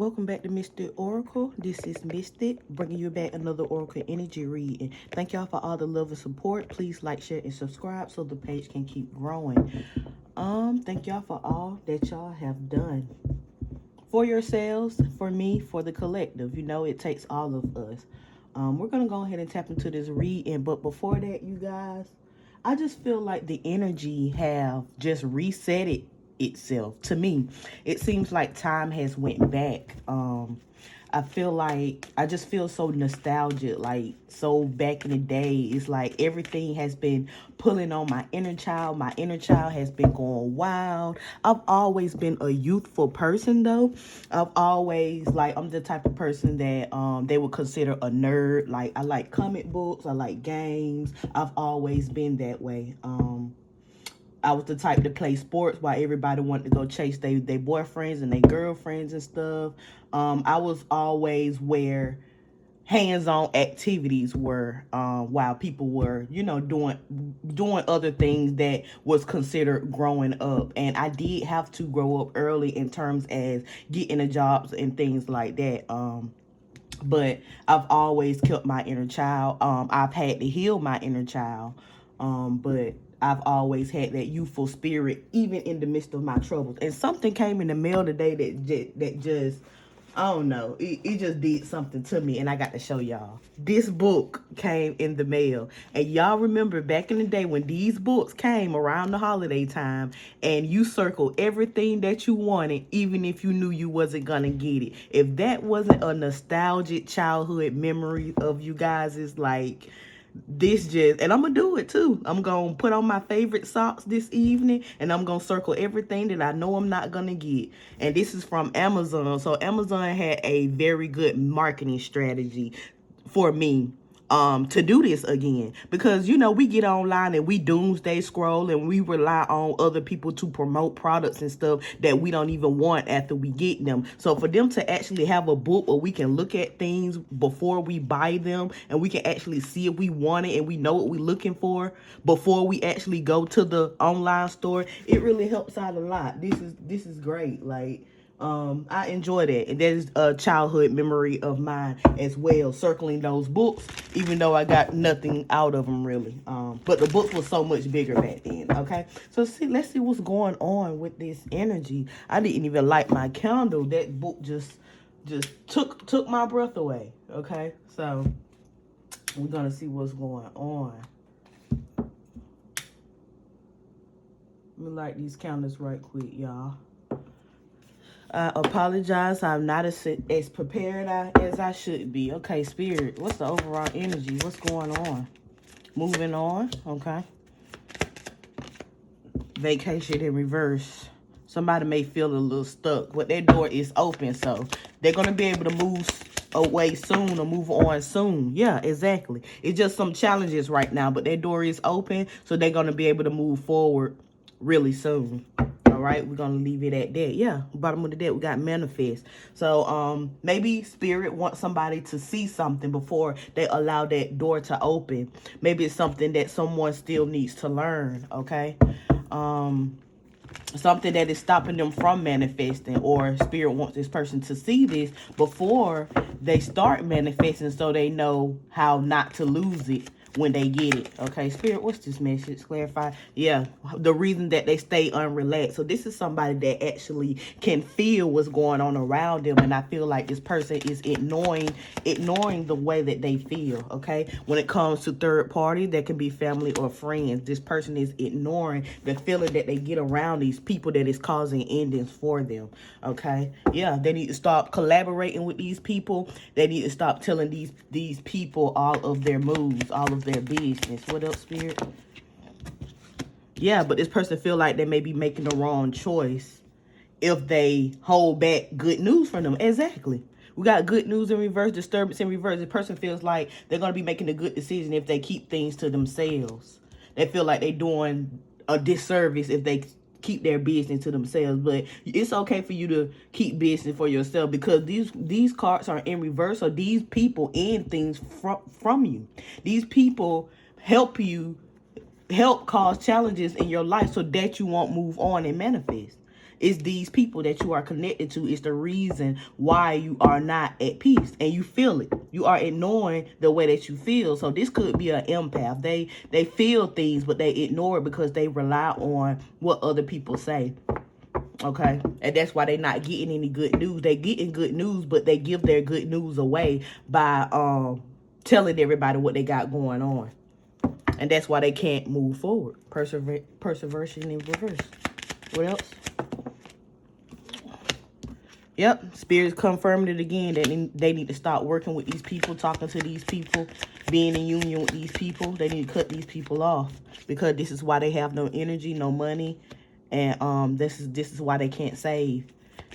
Welcome back to Mystic Oracle. This is Mystic, bringing you back another Oracle energy reading. Thank y'all for all the love and support. Please like, share, and subscribe so the page can keep growing. Thank y'all for all that y'all have done for yourselves, for me, for the collective. You know, it takes all of us. We're gonna go ahead and tap into this reading, but before that, you guys, I just feel like the energy have just reset itself. To me, it seems like time has went back. I feel like I just feel so nostalgic, like so back in the day. It's like everything has been pulling on my inner child. My inner child has been going wild. I've always been a youthful person though. I've always, like, I'm the type of person that they would consider a nerd. Like, I like comic books, I like games. I've always been that way. I was the type to play sports while everybody wanted to go chase their boyfriends and their girlfriends and stuff. I was always where hands-on activities were, while people were, you know, doing other things that was considered growing up. And I did have to grow up early in terms as getting a jobs and things like that. But I've always kept my inner child. I've had to heal my inner child. But I've always had that youthful spirit, even in the midst of my troubles. And something came in the mail today that just, I don't know, it just did something to me, and I got to show y'all. This book came in the mail, and y'all remember back in the day when these books came around the holiday time, and you circled everything that you wanted, even if you knew you wasn't gonna get it. If that wasn't a nostalgic childhood memory of you guys, is like, this just, and I'm gonna do it too. I'm gonna put on my favorite socks this evening, and I'm gonna circle everything that I know I'm not gonna get. And this is from Amazon. So Amazon had a very good marketing strategy for me to do this again, because you know we get online and we doomsday scroll and we rely on other people to promote products and stuff that we don't even want after we get them. So for them to actually have a book where we can look at things before we buy them, and we can actually see if we want it and we know what we're looking for before we actually go to the online store, it really helps out a lot. This is great. Like, I enjoy that. And that is a childhood memory of mine as well, circling those books, even though I got nothing out of them really. But the book was so much bigger back then, okay? So let's see what's going on with this energy. I didn't even light my candle. That book just took my breath away, okay? So we're going to see what's going on. Let me light these candles right quick, y'all. I apologize. I'm not as prepared as I should be. Okay, Spirit, what's the overall energy? What's going on? Moving on, okay. Vacation in reverse. Somebody may feel a little stuck, but their door is open, so they're going to be able to move away soon or move on soon. Yeah, exactly. It's just some challenges right now, but their door is open, so they're going to be able to move forward really soon. All right, we're gonna leave it at that. Yeah, bottom of the deck, we got manifest. So maybe Spirit wants somebody to see something before they allow that door to open. Maybe it's something that someone still needs to learn. Okay, something that is stopping them from manifesting, or Spirit wants this person to see this before they start manifesting, so they know how not to lose it when they get it. Okay, Spirit, what's this message? Clarify. Yeah, the reason that they stay unrelaxed. So this is somebody that actually can feel what's going on around them, and I feel like this person is ignoring the way that they feel. Okay, when it comes to third party, that can be family or friends, this person is ignoring the feeling that they get around these people that is causing endings for them. Okay, yeah, they need to stop collaborating with these people. They need to stop telling these people all of their moves, all of their business. What else, Spirit? Yeah, but this person feel like they may be making the wrong choice if they hold back good news from them. Exactly. We got good news in reverse, disturbance in reverse. The person feels like they're going to be making a good decision if they keep things to themselves. They feel like they're doing a disservice if they keep their business to themselves. But it's okay for you to keep business for yourself, because these cards are in reverse. So these people end things from you. These people help cause challenges in your life so that you won't move on and manifest. It's these people that you are connected to is the reason why you are not at peace, and you feel it. You are ignoring the way that you feel. So this could be an empath. They feel things, but they ignore it because they rely on what other people say. Okay, and that's why they're not getting any good news. They getting good news, but they give their good news away by telling everybody what they got going on, and that's why they can't move forward. Perseverance in reverse. What else? Yep, Spirit's confirmed it again that they need to start working with these people, talking to these people, being in union with these people. They need to cut these people off because this is why they have no energy, no money. And this is why they can't save.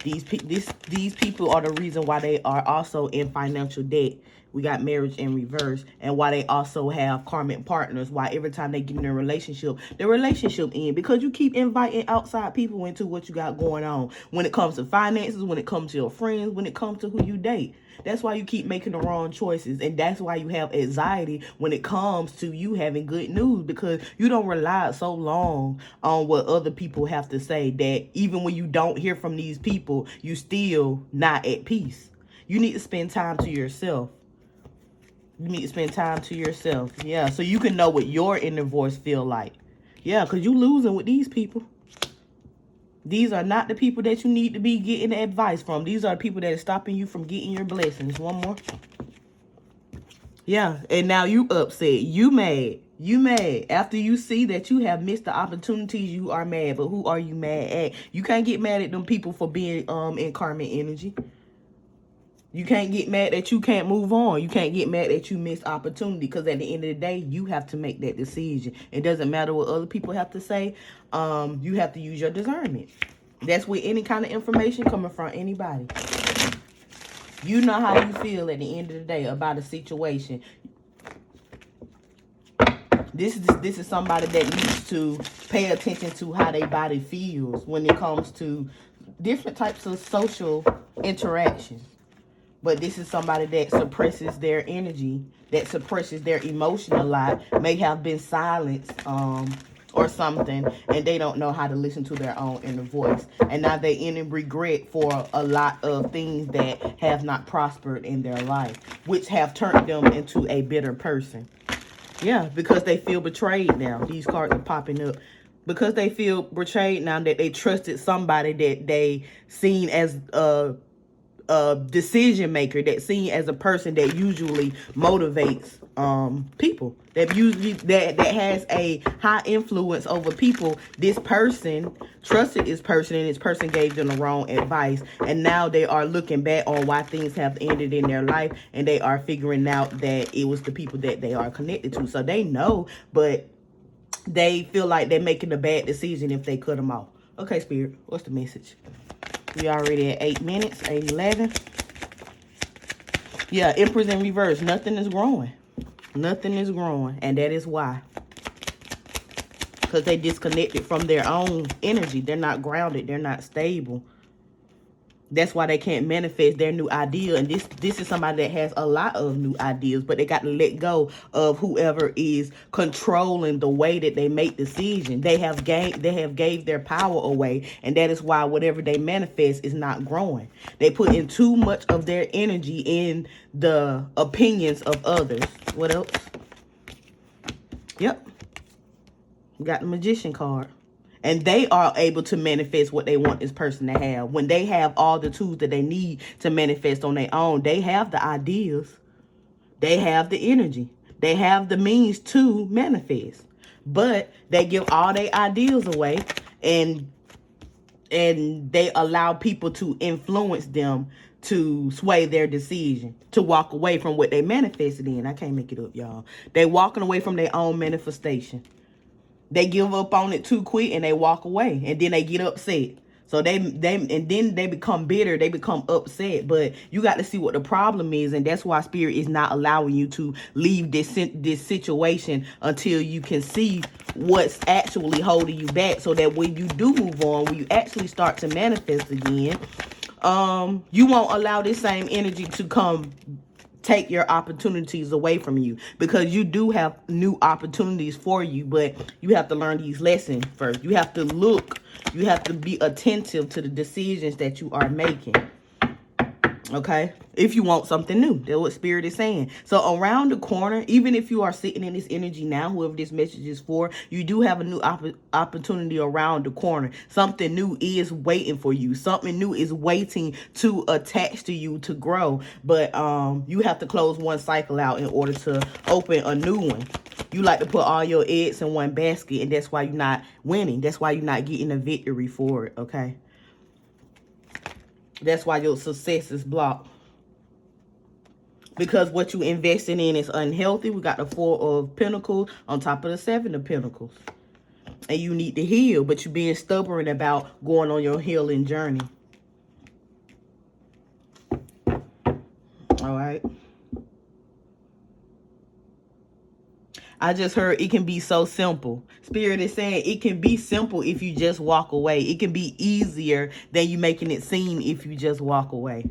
These people are the reason why they are also in financial debt. We got marriage in reverse, and why they also have karmic partners. Why every time they get in a relationship, the relationship ends because you keep inviting outside people into what you got going on. When it comes to finances, when it comes to your friends, when it comes to who you date. That's why you keep making the wrong choices, and that's why you have anxiety when it comes to you having good news, because you don't rely so long on what other people have to say that even when you don't hear from these people, you still not at peace. You need to spend time to yourself. You need to spend time to yourself. Yeah, so you can know what your inner voice feel like. Yeah, because you losing with these people. These are not the people that you need to be getting advice from. These are the people that are stopping you from getting your blessings. One more. Yeah, and now you upset. You mad. You mad. After you see that you have missed the opportunities, you are mad. But who are you mad at? You can't get mad at them people for being in karmic energy. You can't get mad that you can't move on. You can't get mad that you missed opportunity, because at the end of the day, you have to make that decision. It doesn't matter what other people have to say. You have to use your discernment. That's with any kind of information coming from anybody. You know how you feel at the end of the day about a situation. This is somebody that needs to pay attention to how their body feels when it comes to different types of social interactions. But this is somebody that suppresses their energy, that suppresses their emotion a lot, may have been silenced or something, and they don't know how to listen to their own inner voice. And now they in regret for a lot of things that have not prospered in their life, which have turned them into a bitter person. Yeah, because they feel betrayed now. These cards are popping up. Because they feel betrayed now that they trusted somebody that they seen as a decision maker, that seen as a person that usually motivates people, that usually that has a high influence over people. This person trusted this person, and this person gave them the wrong advice, and now they are looking back on why things have ended in their life, and they are figuring out that it was the people that they are connected to. So they know, but they feel like they're making a bad decision if they cut them off. Okay, Spirit, what's the message? We already at 8 minutes, 8:11. Yeah, Empress in reverse. Nothing is growing. Nothing is growing. And that is why. Because they disconnected from their own energy. They're not grounded. They're not stable. That's why they can't manifest their new idea. And this is somebody that has a lot of new ideas, but they got to let go of whoever is controlling the way that they make decisions. They have gave their power away, and that is why whatever they manifest is not growing. They put in too much of their energy in the opinions of others. What else? Yep. We got the Magician card. And they are able to manifest what they want this person to have. When they have all the tools that they need to manifest on their own, they have the ideas. They have the energy. They have the means to manifest. But they give all their ideas away, and they allow people to influence them to sway their decision, to walk away from what they manifested in. I can't make it up, y'all. They walking away from their own manifestation. They give up on it too quick and they walk away, and then they get upset. So then they become bitter. They become upset. But you got to see what the problem is, and that's why Spirit is not allowing you to leave this situation until you can see what's actually holding you back, so that when you do move on, when you actually start to manifest again, you won't allow this same energy to come take your opportunities away from you, because you do have new opportunities for you, but you have to learn these lessons first. You have to look, you have to be attentive to the decisions that you are making. Okay, if you want something new, that's what Spirit is saying. So around the corner, even if you are sitting in this energy now, whoever this message is for, you do have a new opportunity around the corner. Something new is waiting for you. Something new is waiting to attach to you to grow. But you have to close one cycle out in order to open a new one. You like to put all your eggs in one basket, and that's why you're not winning. That's why you're not getting a victory for it. Okay. That's why your success is blocked. Because what you investing in is unhealthy. We got the 4 of Pentacles on top of the 7 of Pentacles. And you need to heal, but you're being stubborn about going on your healing journey. All right. I just heard it can be so simple. Spirit is saying it can be simple if you just walk away. It can be easier than you making it seem if you just walk away.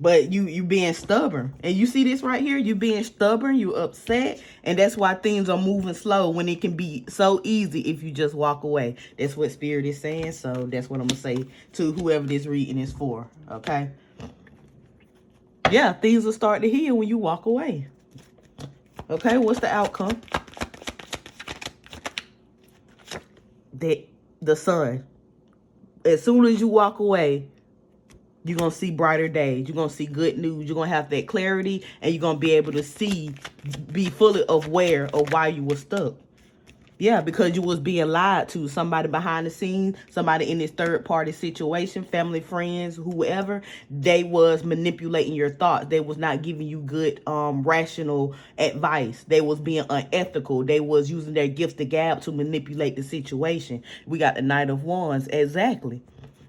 But you being stubborn. And you see this right here? You being stubborn. You upset. And that's why things are moving slow when it can be so easy if you just walk away. That's what Spirit is saying. So that's what I'm going to say to whoever this reading is for. Okay? Yeah, things will start to heal when you walk away. Okay, what's the outcome? The sun. As soon as you walk away, you're going to see brighter days. You're going to see good news. You're going to have that clarity, and you're going to be able to see, be fully aware of why you were stuck. Yeah, because you was being lied to. Somebody behind the scenes, somebody in this third party situation, family, friends, whoever, they was manipulating your thoughts. They was not giving you good, rational advice. They was being unethical. They was using their gift of gab to manipulate the situation. We got the Knight of Wands. Exactly.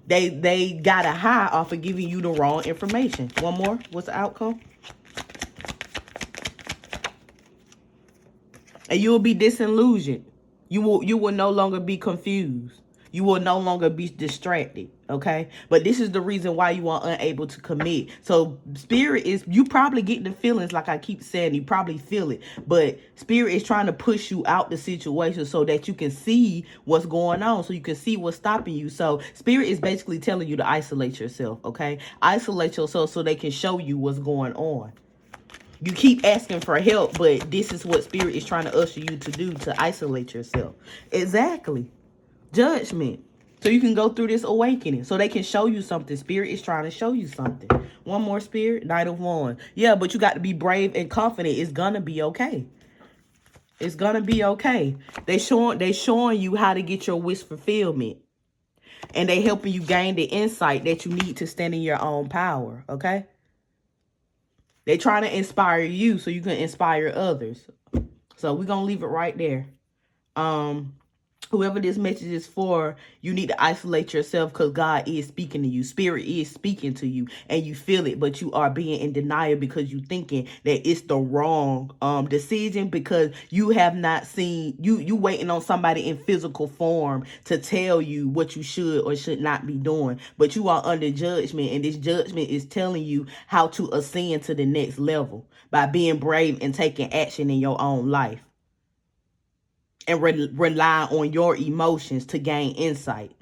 They got a high off of giving you the wrong information. One more. What's the outcome? And you will be disillusioned. You will no longer be confused. You will no longer be distracted, okay? But this is the reason why you are unable to commit. So Spirit is, you probably get the feelings, like I keep saying, you probably feel it. But Spirit is trying to push you out the situation so that you can see what's going on, so you can see what's stopping you. So Spirit is basically telling you to isolate yourself, okay? Isolate yourself so they can show you what's going on. You keep asking for help, but this is what Spirit is trying to usher you to do, to isolate yourself. Exactly. Judgment. So you can go through this awakening. So they can show you something. Spirit is trying to show you something. One more, Spirit. Knight of Wands. Yeah, but you got to be brave and confident. It's going to be okay. It's going to be okay. They showing you how to get your wish fulfillment. And they helping you gain the insight that you need to stand in your own power. Okay? They're trying to inspire you so you can inspire others. So we're going to leave it right there. Whoever this message is for, you need to isolate yourself because God is speaking to you. Spirit is speaking to you and you feel it, but you are being in denial because you thinking that it's the wrong decision, because you have not seen, you waiting on somebody in physical form to tell you what you should or should not be doing. But you are under judgment, and this judgment is telling you how to ascend to the next level by being brave and taking action in your own life. And rely on your emotions to gain insight.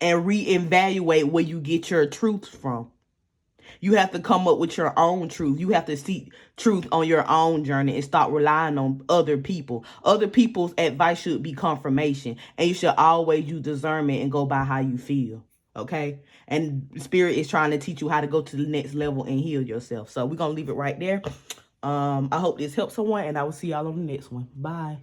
And reevaluate where you get your truth from. You have to come up with your own truth. You have to seek truth on your own journey and stop relying on other people. Other people's advice should be confirmation. And you should always use discernment and go by how you feel. Okay? And Spirit is trying to teach you how to go to the next level and heal yourself. So we're going to leave it right there. I hope this helps someone, and I will see y'all on the next one. Bye.